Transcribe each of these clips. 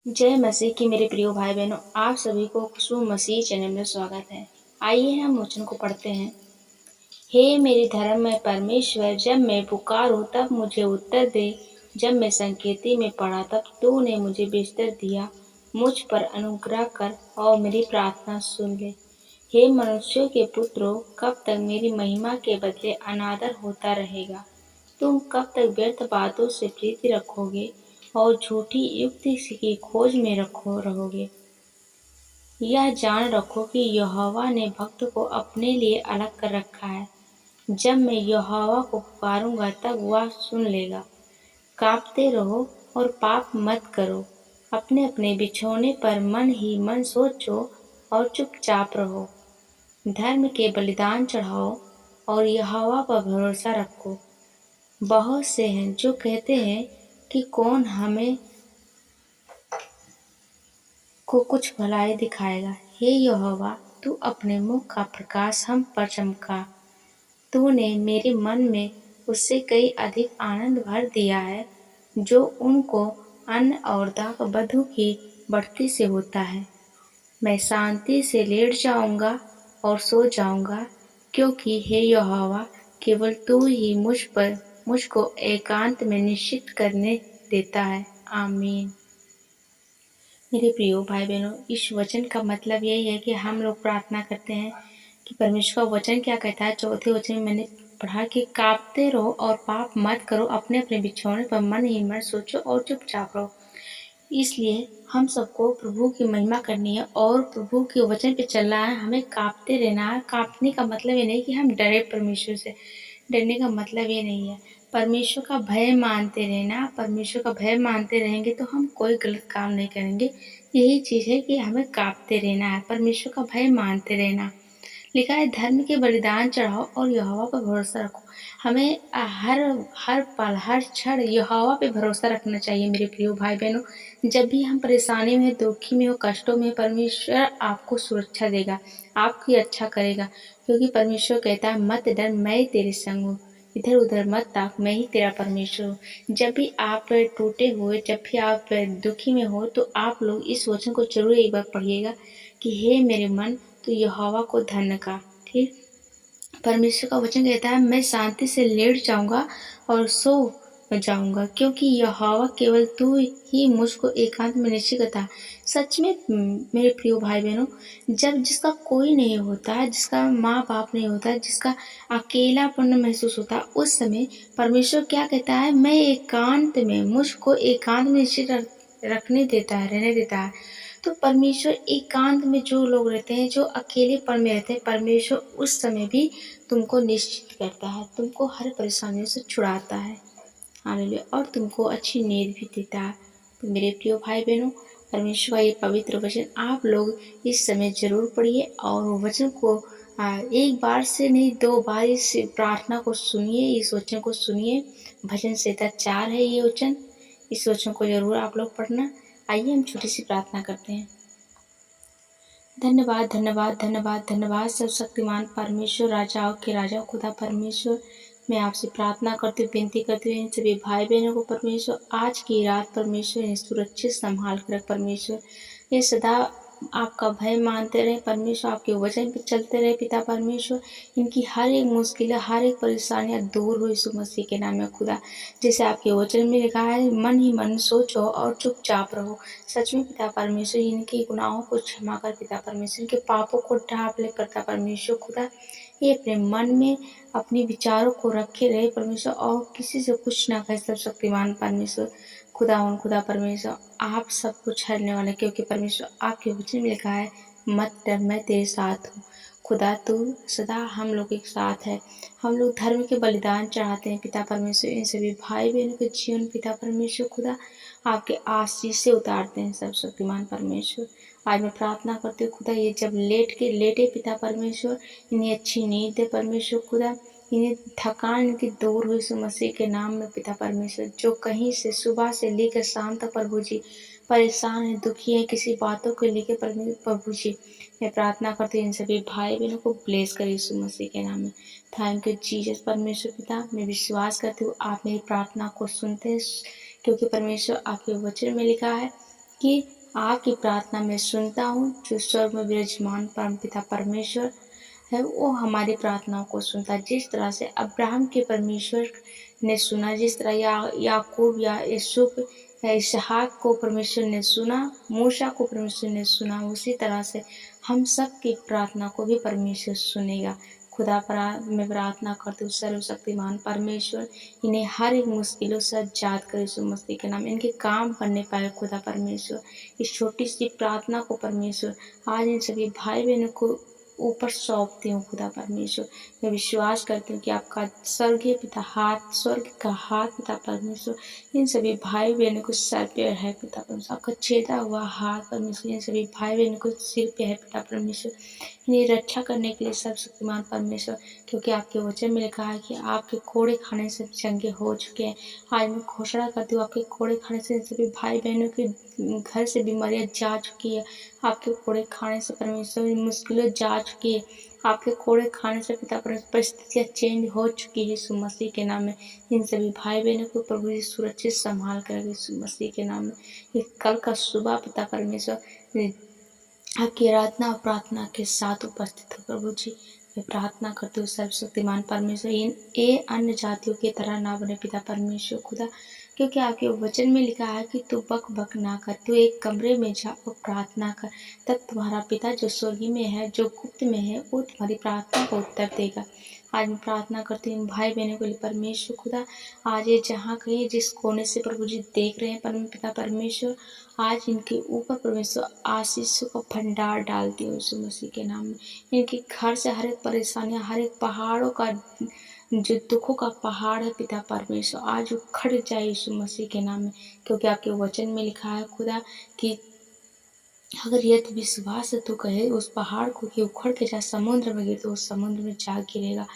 जय मसीह की मेरे प्रिय भाई बहनों, आप सभी को खुशबू मसीह चैनल में स्वागत है। आइए हम वचन को पढ़ते हैं। हे मेरे धर्म में परमेश्वर, जब मैं पुकारूं तब मुझे उत्तर दे। जब मैं संकेती में पड़ा तब तूने मुझे बिस्तर दिया। मुझ पर अनुग्रह कर और मेरी प्रार्थना सुन ले। हे मनुष्यों के पुत्रों, कब तक मेरी महिमा के बदले अनादर होता रहेगा? तुम कब तक व्यर्थ बातों से प्रीति रखोगे और झूठी युक्ति की खोज में रहोगे? यह जान रखो कि यहोवा ने भक्त को अपने लिए अलग कर रखा है। जब मैं यहोवा को पुकारूंगा तब वह सुन लेगा। काँपते रहो और पाप मत करो। अपने अपने बिछौने पर मन ही मन सोचो और चुपचाप रहो। धर्म के बलिदान चढ़ाओ और यहोवा पर भरोसा रखो। बहुत से हैं जो कहते हैं कि कौन हमें को कुछ भलाई दिखाएगा। हे यहोवा, तू अपने मुख का प्रकाश हम पर चमका। तूने मेरे मन में उससे कई अधिक आनंद भर दिया है, जो उनको अन्न और दाख बधु की बढ़ती से होता है। मैं शांति से लेट जाऊंगा और सो जाऊंगा, क्योंकि हे यहोवा, केवल तू ही मुझको एकांत में निश्चित करने देता है। आमीन। मेरे प्रियो भाई बहनों, इस वचन का मतलब यही है कि हम लोग प्रार्थना करते हैं कि परमेश्वर का वचन क्या कहता है। चौथे वचन में मैंने पढ़ा कि काँपते रहो और पाप मत करो। अपने अपने बिछौने पर मन ही मन सोचो और चुपचाप रहो। इसलिए हम सबको प्रभु की महिमा करनी है और प्रभु के वचन पे चलना है। हमें काँपते रहना है। काँपने का मतलब ये नहीं कि हम डरे परमेश्वर से। डरने का मतलब ये नहीं है। परमेश्वर का भय मानते रहना। परमेश्वर का भय मानते रहेंगे तो हम कोई गलत काम नहीं करेंगे। यही चीज़ है कि हमें काँपते रहना है, परमेश्वर का भय मानते रहना। लिखा है, धर्म के बलिदान चढ़ाओ और यहोवा पर भरोसा रखो। हमें हर हर पल हर क्षण यहोवा पे भरोसा रखना चाहिए। मेरे प्रिय भाई बहनों, जब भी हम परेशानी में, दुखी में हो, कष्टों में, परमेश्वर आपको सुरक्षा देगा, आपकी अच्छा करेगा। क्योंकि परमेश्वर कहता है, मत डर, मैं तेरे संग हूँ। इधर उधर मत ताक, मैं ही तेरा परमेश्वर हूँ। जब भी आप टूटे हुए, जब भी आप दुखी में हो, तो आप लोग इस वचन को जरूर एक बार पढ़िएगा कि हे मेरे मन, तो यहोवा को धन्य का। ठीक, परमेश्वर का वचन कहता है, मैं शांति से लेट जाऊंगा और सो जाऊंगा, क्योंकि यहोवा, केवल तू ही मुझको एकांत में निश्चित करता है। सच में मेरे प्रिय भाई बहनों, जब जिसका कोई नहीं होता है, जिसका माँ बाप नहीं होता है, जिसका अकेलापन महसूस होता है, उस समय परमेश्वर क्या कहता है, मैं एकांत में, मुझको एकांत में निश्चित रखने देता है, रहने देता है। तो परमेश्वर एकांत में जो लोग रहते हैं, जो अकेलेपन में रहते हैं, परमेश्वर उस समय भी तुमको निश्चित करता है, तुमको हर परेशानियों से छुड़ाता है। हालेलुया। और तुमको अच्छी नींद भी देता है। तो मेरे प्रिय भाई बहनों, परमेश्वर का ये पवित्र वचन आप लोग इस समय जरूर पढ़िए और वचन को एक बार से नहीं, 2 बार इस प्रार्थना को सुनिए, इस वचन को सुनिए। भजन संहिता 4 है ये वचन। इस वचन को जरूर आप लोग पढ़ना। आइए हम छोटी सी प्रार्थना करते हैं। धन्यवाद धन्यवाद धन्यवाद धन्यवाद सर्वशक्तिमान परमेश्वर, राजाओं के राजा खुदा परमेश्वर, मैं आपसे प्रार्थना करती हूँ, विनती करती हूँ इन सभी भाई बहनों को परमेश्वर, आज की रात परमेश्वर इन्हें सुरक्षित संभाल कर रख परमेश्वर। ये सदा आपका भय मानते रहे परमेश्वर, आपके वचन पर चलते रहे पिता परमेश्वर। इनकी हर एक मुश्किल, हर एक परेशानियाँ दूर हो यीशु मसीह के नाम में खुदा। जैसे आपके वचन में लिखा है, मन ही मन सोचो और चुपचाप रहो। सच में पिता परमेश्वर, इनके गुनाहों को क्षमा कर पिता परमेश्वर, इनके पापों को ढाँप ले पिता परमेश्वर खुदा। ये अपने मन में अपने विचारों को रखे रहे परमेश्वर और किसी से कुछ ना कहे। सब शक्तिमान परमेश्वर खुदा परमेश्वर, आप सब कुछ हरने वाले, क्योंकि परमेश्वर आपके वचन में लिखा है, मत डर, मैं तेरे साथ हूँ। खुदा तू सदा हम लोग के साथ है। हम लोग धर्म के बलिदान चढ़ाते हैं पिता परमेश्वर, इन सभी भाई बहनों के जीवन पिता परमेश्वर खुदा आपके आशीष से उतारते हैं सब शक्तिमान परमेश्वर। आज मैं प्रार्थना करती हूँ खुदा, ये जब लेटे पिता परमेश्वर, इन्हें अच्छी नींद दे परमेश्वर खुदा। इन्हें थकान इनकी दूर हुई यीशु मसीह के नाम में पिता परमेश्वर। जो कहीं से सुबह से लेकर शाम तक प्रभु जी परेशान है, दुखी है, किसी बातों को लेकर प्रभु जी, मैं प्रार्थना करती हूँ इन सभी भाई बहनों को ब्लेस कर यीशु मसीह के नाम में। थैंक यू जीसस परमेश्वर पिता। मैं विश्वास करती हूँ आप मेरी प्रार्थना को सुनते हैं, क्योंकि परमेश्वर आपके वचन में लिखा है कि आपकी प्रार्थना मैं सुनता हूँ। जो स्वर्ग में विराजमान परमपिता परमेश्वर है, वो हमारी प्रार्थनाओं को सुनता है। जिस तरह से अब्राहम के परमेश्वर ने सुना, जिस तरह याकूब या यूसुफ या इसहाक को परमेश्वर ने सुना, मूसा को परमेश्वर ने सुना, उसी तरह से हम सब की प्रार्थना को भी परमेश्वर सुनेगा। खुदा मैं प्रार्थना करती हूँ सर्वशक्तिमान परमेश्वर, इन्हें हर एक मुश्किलों से आजाद करे यीशु मसीह के नाम। इनके काम बनने पाए खुदा परमेश्वर। इस छोटी सी प्रार्थना को परमेश्वर आज इन सभी भाई बहनों को ऊपर सौंपती हूँ खुदा परमेश्वर। मैं विश्वास करती हूँ कि आपका स्वर्ग का हाथ पिता परमेश्वर इन सभी भाई बहनों को सर पे है पिता परमेश्वर। आपका छेदा हुआ हाथ परमेश्वर इन सभी भाई बहनों को सिर पे है पिता परमेश्वर। इन्हें रक्षा करने के लिए सर्वशक्तिमान परमेश्वर, क्योंकि आपके वचन में लिखा है कि आपके कोड़े खाने से चंगे हो चुके हैं। आज मैं घोषणा करती हूँ आपके कोड़े खाने से इन सभी भाई बहनों के घर से बीमारियां जा चुकी है। आपके कोड़े खाने से परमेश्वर मुश्किलें जा चुकी है। आपके कोड़े खाने से पिता परमेश्वर परिस्थितियाँ चेंज हो चुकी है यीशु मसीह के नाम में। इन सभी भाई बहनों को प्रभु जी सुरक्षित संभाल कर यीशु मसीह के नाम में। ये कल का सुबह पिता परमेश्वर आपकी आराधना और प्रार्थना के साथ उपस्थित हो प्रभु जी। मैं प्रार्थना करती हूँ सर्वशक्तिमान परमेश्वर, इन अन्य जातियों की तरह ना बने पिता परमेश्वर खुदा, क्योंकि आपके वचन में लिखा है कि तू बक बक ना कर, तू एक कमरे में जा और प्रार्थना कर, तब तुम्हारा पिता जो स्वर्गीय में है, जो गुप्त में है, वो तुम्हारी प्रार्थना को उत्तर देगा। आज मैं प्रार्थना करती हूँ भाई बहनों के लिए परमेश्वर खुदा। आज ये जहाँ कहीं जिस कोने से प्रभु जी देख रहे हैं परम पिता परमेश्वर, आज इनके ऊपर परमेश्वर आशीषों का भंडार डालती हूँ यीशु मसीह के नाम में। इनके घर से हर एक परेशानियां, हर एक पहाड़ों का जो दुखों का पहाड़ है पिता परमेश्वर, आज उखड़ जाए यीशु मसीह के नाम में। क्योंकि आपके वचन में लिखा है खुदा कि अगर यदि विश्वास है तो कहे उस पहाड़ को कि उखड़ के जा समुद्र में गिर, तो उस समुद्र में जा गिरेगा।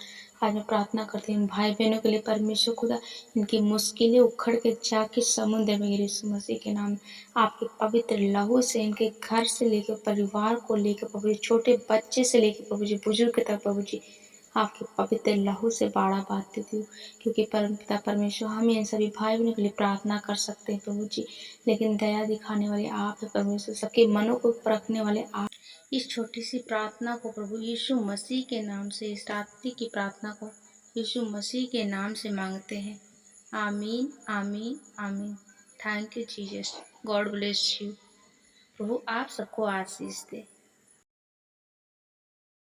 आज मैं प्रार्थना करती हूँ भाई बहनों के लिए परमेश्वर खुदा, इनकी मुश्किलें उखड़ के जाके समुद्र में गिरे यीशु मसीह के नाम में। आपके पवित्र लहू से इनके घर से लेकर परिवार को लेकर प्रभु जी, छोटे बच्चे से लेकर प्रभु जी बुजुर्ग तक प्रभु जी आपके पवित्र लहू से बाड़ा बांध देती हूँ। क्योंकि परम पिता परमेश्वर, हम इन सभी भाई बहनों के लिए प्रार्थना कर सकते हैं प्रभु जी, लेकिन दया दिखाने वाले आप है परमेश्वर, सबके मनों को परखने वाले आप। इस छोटी सी प्रार्थना को प्रभु यीशु मसीह के नाम से, इस रात्रि की प्रार्थना को यीशु मसीह के नाम से मांगते हैं। आमीन आमीन आमीन। Thank you Jesus. God bless you. प्रभु आप सबको आशीष दे।